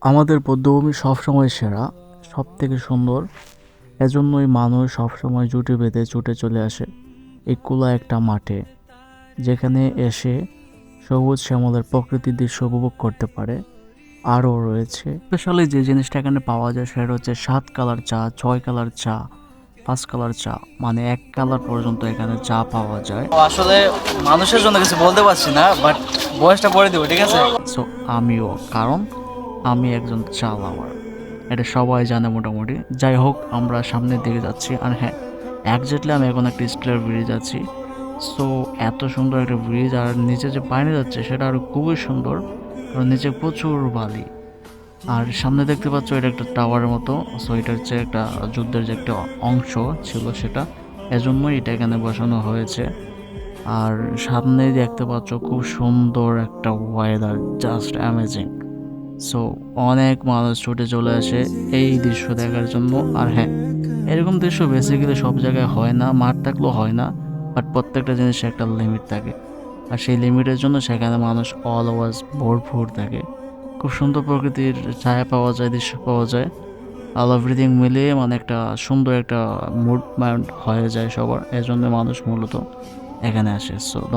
আমাদের বধ্যভূমি সবসময় সেরা, সব থেকে সুন্দর। এজন্যই মানুষ সবসময় জুটি বেঁধে ছুটে চলে আসে এই খোলা একটা মাঠে, যেখানে এসে সবুজ শ্যামলের প্রকৃতির দৃশ্য উপভোগ করতে পারে। আরও রয়েছে স্পেশালি যে জিনিসটা এখানে পাওয়া যায় সেটা হচ্ছে 7 কালার চা, 6 কালার চা, 5 কালার চা, মানে 1 কালার পর্যন্ত এখানে চা পাওয়া যায়। আসলে মানুষের জন্য কিছু বলতে পারছি না, বাট বয়সটা পরে দিব, ঠিক আছে? সো আমিও, কারণ আমি একজন চা লাভার, এটা সবাই জানে মোটামুটি। যাই হোক, আমরা সামনের দিকে যাচ্ছি। আর হ্যাঁ, একজাক্টলি আমি এখন একটা স্টিলের ব্রিজ আছি। সো এত সুন্দর একটা ব্রিজ, আর নিচে যে পানি যাচ্ছে সেটা আরও খুবই সুন্দর, কারণ নিচে প্রচুর বালি। আর সামনে দেখতে পাচ্ছ এটা একটা টাওয়ারের মতো। সো এটা হচ্ছে একটা যুদ্ধের যে একটা অংশ ছিল সেটা, এজন্যই এটা এখানে বসানো হয়েছে। আর সামনেই দেখতে পাচ্ছ খুব সুন্দর একটা ওয়েদার, জাস্ট অ্যামেজিং। সো অনেক মানুষ ছুটে চলে আসে এই দৃশ্য দেখার জন্য। আর হ্যাঁ, এরকম দৃশ্য বেসিক্যালি সব জায়গায় হয় না, মাঠ থাকলেও হয় না, বাট প্রত্যেকটা জিনিসের একটা লিমিট থাকে। আর সেই লিমিটের জন্য সেখানে মানুষ অলওয়েজ ভরপুর থাকে। খুব সুন্দর প্রকৃতির ছায়া পাওয়া যায়, দৃশ্য পাওয়া যায়। অল এভরিথিং মিলিয়ে মানে একটা সুন্দর একটা মুড মাইন্ড হয়ে যায় সবার, এজন্য মানুষ মূলত এখানে আসে। সো